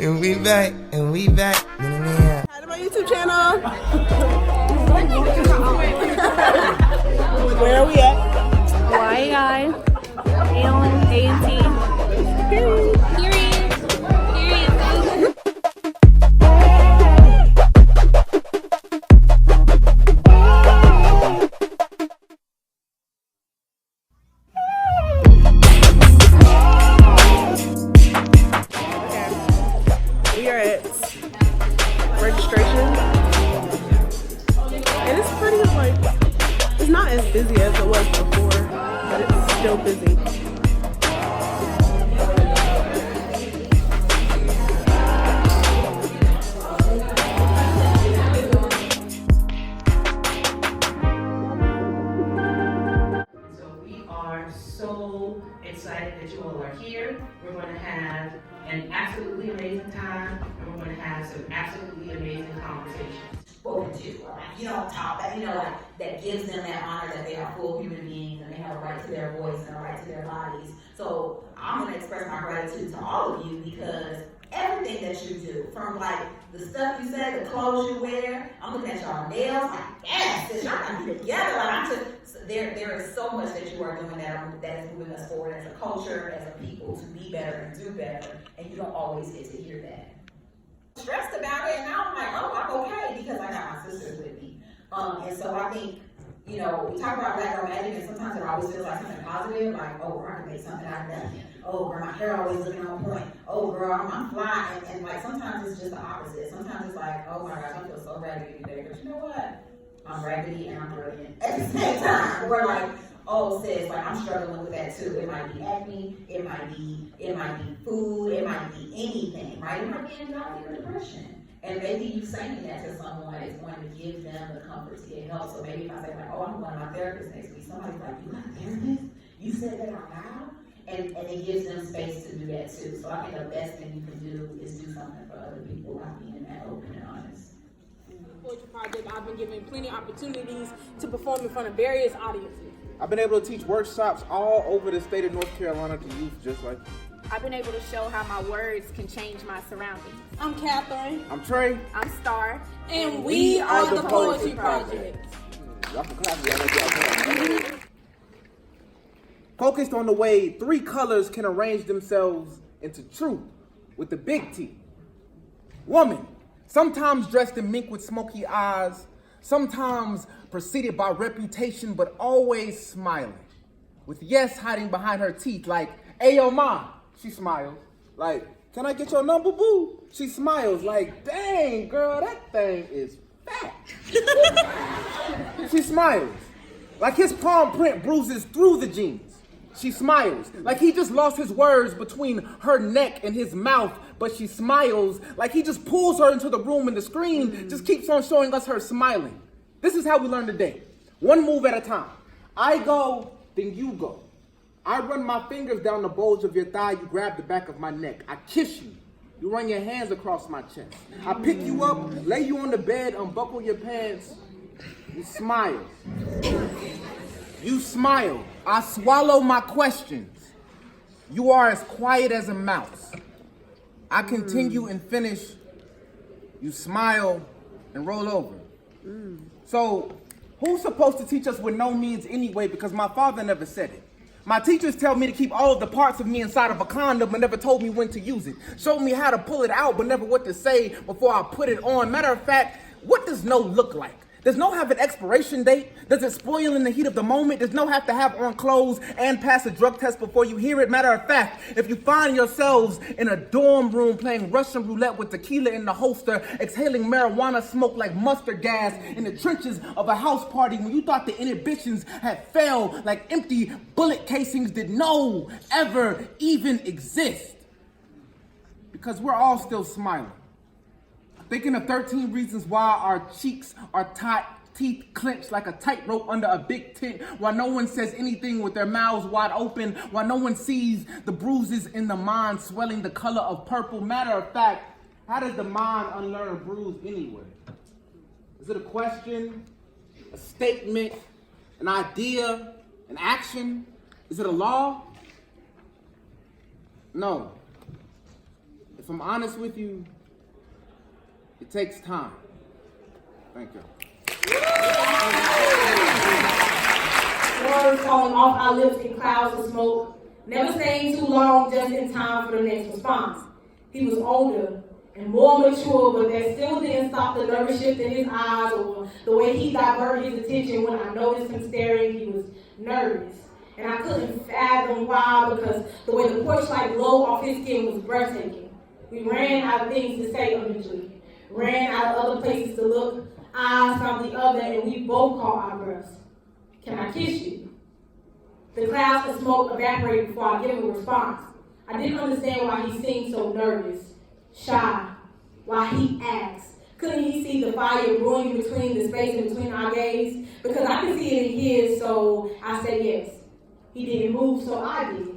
And we back, and we back. Yeah. Hi to my YouTube channel. Where are we at? Hawaii guy. A&T. Period. We are at registration, and it's pretty it's not as busy as it was before, but it's still busy. So we are so excited that you all are here. We're going to have an absolutely amazing time, and we're going to have some absolutely amazing conversations. Spoken to, or like, talk that, like that gives them that honor that they are full human beings and they have a right to their voice and a right to their bodies. So I'm gonna express my gratitude to all of you because everything that you do, from like the stuff you say, the clothes you wear, I'm looking at y'all nails, like, yes, sis, y'all gotta be together. Like I'm just, there is so much that you are doing that is moving us forward as a culture, as a people, to be better and do better, and you don't always get to hear that. Stressed about it, and now I'm like, oh, I'm okay because I got my sisters with me. And so I think, we talk about Black Girl Magic, and sometimes it always feels like something positive, like, oh, girl, I can make something out of that. Oh, girl, my hair always looking on point. Oh, girl, I'm fly. And like sometimes it's just the opposite. Sometimes it's like, oh my gosh, I feel so raggedy today. But you know what? I'm raggedy and I'm brilliant at the same time. We're like, oh, sis, like I'm struggling with that too. It might be acne, it might be food, it might be anything, right? It might be anxiety or depression. And maybe you saying that to someone is going to give them the comfort to get help. So maybe if I say like, oh, I'm going to my therapist next week, somebody's like, you got a therapist? You said that out loud? And it gives them space to do that too. So I think the best thing you can do is do something for other people by being that open and honest. Poetry project, I've been given plenty of opportunities to perform in front of various audiences. I've been able to teach workshops all over the state of North Carolina to youth just like you. I've been able to show how my words can change my surroundings. I'm Catherine. I'm Trey. I'm Star. And we are the Poetry Project. Y'all can clap. Y'all. Focused on the way 3 colors can arrange themselves into truth with the big T. Woman, sometimes dressed in mink with smoky eyes, sometimes preceded by reputation, but always smiling. With yes hiding behind her teeth, like, hey, yo, ma. She smiles. Like, can I get your number, boo? She smiles. Like, dang, girl, that thing is fat. She smiles. Like his palm print bruises through the jeans. She smiles. Like he just lost his words between her neck and his mouth, but she smiles. Like he just pulls her into the room and the screen just keeps on showing us her smiling. This is how we learn today. One move at a time. I go, then you go. I run my fingers down the bulge of your thigh, you grab the back of my neck. I kiss you. You run your hands across my chest. I pick you up, lay you on the bed, unbuckle your pants. You smile. You smile. I swallow my questions. You are as quiet as a mouse. I continue and finish. You smile and roll over. So, who's supposed to teach us what no means anyway? Because my father never said it. My teachers tell me to keep all of the parts of me inside of a condom, but never told me when to use it. Showed me how to pull it out, but never what to say before I put it on. Matter of fact, what does no look like? Does no have an expiration date? Does it spoil in the heat of the moment? Does no have to have on clothes and pass a drug test before you hear it? Matter of fact, if you find yourselves in a dorm room playing Russian roulette with tequila in the holster, exhaling marijuana smoke like mustard gas in the trenches of a house party when you thought the inhibitions had failed like empty bullet casings did no ever even exist. Because we're all still smiling. Thinking of 13 reasons why our cheeks are tight, teeth clenched like a tightrope under a big tent, why no one says anything with their mouths wide open, why no one sees the bruises in the mind swelling the color of purple. Matter of fact, how does the mind unlearn a bruise anyway? Is it a question, a statement, an idea, an action? Is it a law? No. if I'm honest with you, it takes time. Thank you. Words falling off our lips in clouds of smoke, never staying too long just in time for the next response. He was older and more mature, but that still didn't stop the nervous shift in his eyes or the way he diverted his attention when I noticed him staring. He was nervous. And I couldn't fathom why, because the way the porch light glowed off his skin was breathtaking. We ran out of things to say eventually, ran out of other places to look, eyes found the other, and we both caught our breaths. Can I kiss you? The clouds of smoke evaporated before I gave a response. I didn't understand why he seemed so nervous, shy, why he asked. Couldn't he see the fire brewing between the space in between our gaze? Because I could see it in his, so I said yes. He didn't move, so I did.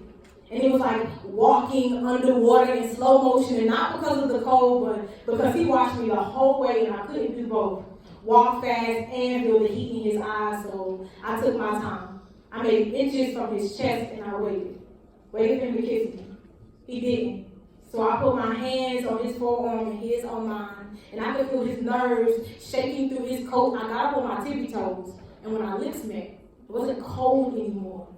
And it was like walking underwater in slow motion, and not because of the cold, but because he watched me the whole way, and I couldn't do both. Walk fast and feel the heat in his eyes, so I took my time. I made inches from his chest, and I waited for him to kiss me. He didn't. So I put my hands on his forearm and his on mine, and I could feel his nerves shaking through his coat. I got up on my tippy toes, and when our lips met, it wasn't cold anymore.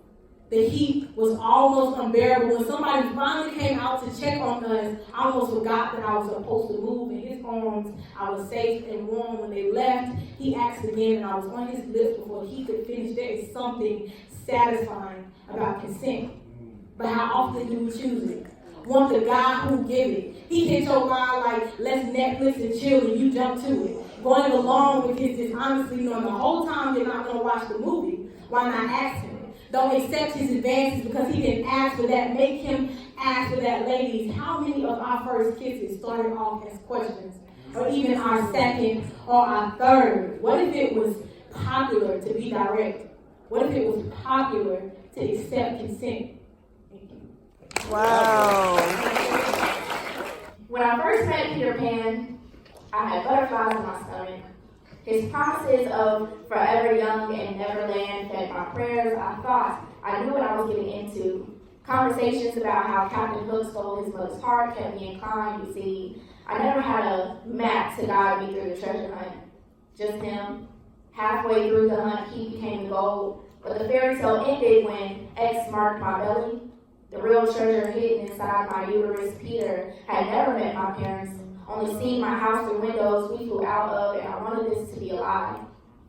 The heat was almost unbearable. When somebody finally came out to check on us, I almost forgot that I was supposed to move. In his arms, I was safe and warm. When they left, he asked again, and I was on his lips before he could finish. There is something satisfying about consent. But how often do we choose it? Want the guy who give it. He hit your line like, let's Netflix and chill, and you jump to it. Going along with his dishonesty, knowing the whole time you're not going to watch the movie. Why not ask him? Don't accept his advances because he didn't ask for that. Make him ask for that. Ladies, how many of our first kisses started off as questions? Or even our second or our third? What if it was popular to be direct? What if it was popular to accept consent? Wow. When I first met Peter Pan, I had butterflies in my stomach. His promises of forever young and Neverland fed my prayers. I thought I knew what I was getting into. Conversations about how Captain Hook stole his mother's heart kept me inclined. You see, I never had a map to guide me through the treasure hunt. Just him. Halfway through the hunt, he became the goal. But the fairy tale ended when X marked my belly. The real treasure hidden inside my uterus. Peter had never met my parents. Only seen my house through windows we flew out of, and I wanted this to be a lie.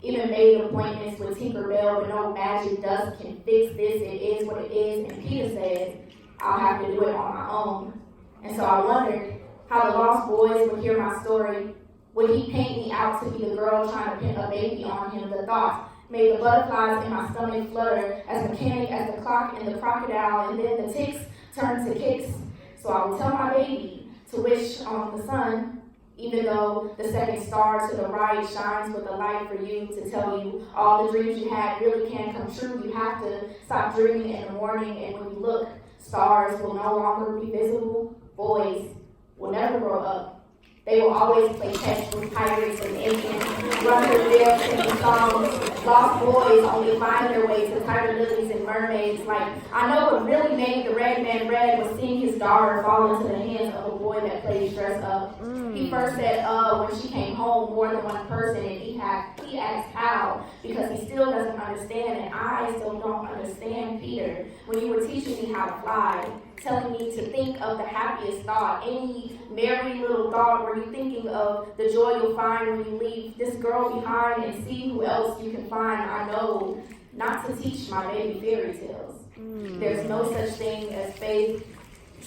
Even made appointments with Tinkerbell, but no magic dust can fix this. It is what it is. And Peter said, I'll have to do it on my own. And so I wondered how the Lost Boys would hear my story. Would he paint me out to be the girl trying to pin a baby on him? The thought made the butterflies in my stomach flutter, as mechanic as the clock and the crocodile, and then the ticks turned to kicks. So I would tell my baby to wish on the sun, even though the second star to the right shines with a light for you to tell you all the dreams you had really can come true. You have to stop dreaming in the morning, and when you look, stars will no longer be visible. Boys will never grow up. They will always play catch with pirates and Indians, run their bills singing songs. Lost boys only find their way to tiger lilies and mermaids. Like, I know what really made the red man red was seeing his daughter fall into the hands of a boy that plays dress up. He first said, when she came home, more than one person, and he asked how, because he still doesn't understand, and I still don't understand Peter. When you were teaching me how to fly, telling me to think of the happiest thought, any merry little thought, were you thinking of the joy you'll find when you leave this girl behind and see who else you can find? I know not to teach my baby fairy tales. There's no such thing as faith,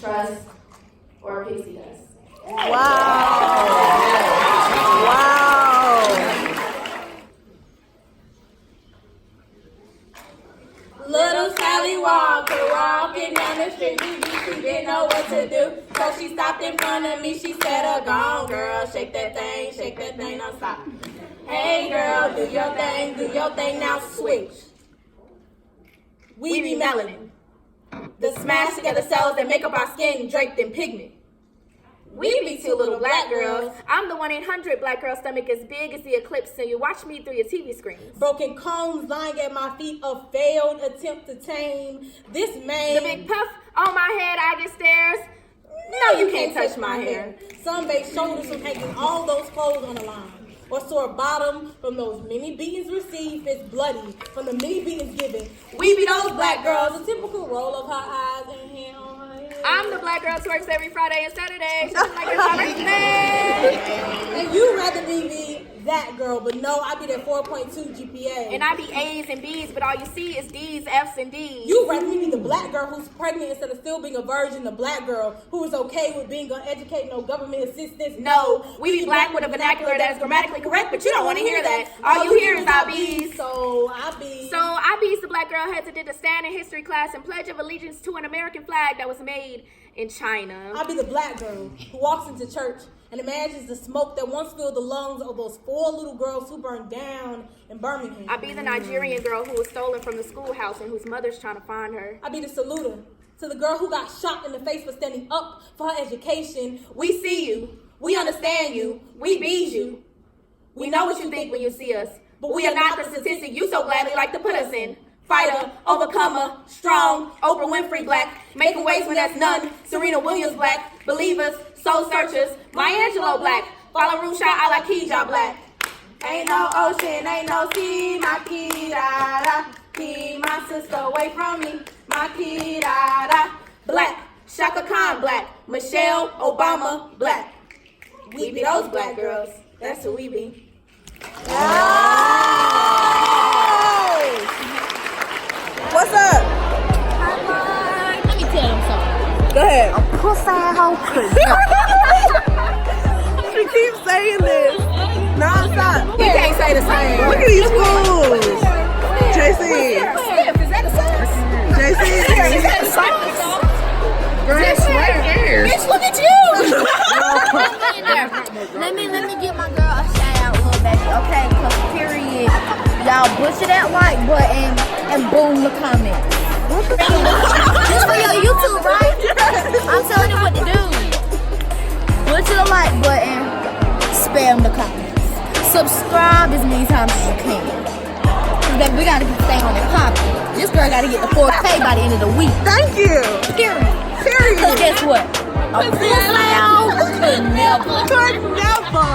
trust, or pixie dust. Wow. Wow. Little Sally Walker walking down the street. She didn't know what to do, so she stopped in front of me. She said, "Gone, girl, shake that thing, don't stop. Hey, girl, do your thing, now switch. We be melanin, the smash together cells that make up our skin draped in pigment. We be two little black girls. I'm the 1-800 black girl stomach as big as the eclipse, and you watch me through your TV screens. Broken combs lying at my feet, a failed attempt to tame this man. The big puff on my head, I get stares. No, you can't touch my hair. Sunbathed shoulders from hanging all those clothes on the line. Or sore bottom from those many beatings received, it's bloody from the many beatings given. We be those black girls, a typical roll of her eyes and hand on her head. I'm the black girl who works every Friday and Saturday. She looks like it's my birthday. And you rather be that girl, but no, I be that 4.2 GPA. And I be A's and B's, but all you see is D's, F's, and D's. You rather be the black girl who's pregnant instead of still being a virgin, the black girl who is okay with being uneducated, no government assistance. No, we be black with a vernacular that's grammatically correct, but you don't want to hear that. All you hear is I be's. So I be's the black girl had to did a stand in history class and pledge of allegiance to an American flag that was made in China. I be the black girl who walks into church and imagines the smoke that once filled the lungs of those 4 little girls who burned down in Birmingham. I be the Nigerian girl who was stolen from the schoolhouse and whose mother's trying to find her. I be the saluter to the girl who got shot in the face for standing up for her education. We see you. We understand you. We bees you. We know what you think when you see us, but we are not the statistic you so gladly like to put us in. Fighter, overcomer, strong, Oprah Winfrey black, making waves when there's none, Serena Williams black, believers, soul searchers, Maya Angelou black, follow Rusha a la Kija black. Ain't no ocean, ain't no sea, my kid-da-da, keep my sister away from me, my kid-da-da. Black, Shaka Khan black, Michelle Obama black. We be those black girls, that's who we be. What's up? Let me tell them something. Go ahead. I'm pussy hoe. She keeps saying this nonstop. You can't say the same. Look at these fools. JC. Is that a sauce? JC. Is that a sauce? It's right there. Bitch, look at you! Let me give my girl a shout out, little baby. Okay, cause period. Y'all butcher that like button and boom the comments. This for your YouTube, right? I'm telling you what to do. Butcher the like button, spam the comments. Subscribe as many times as you can. Cause we gotta stay on it popping. This girl gotta get the 4K by the end of the week. Thank you. Period. Period. Cause guess what? A pussy could never. Could never.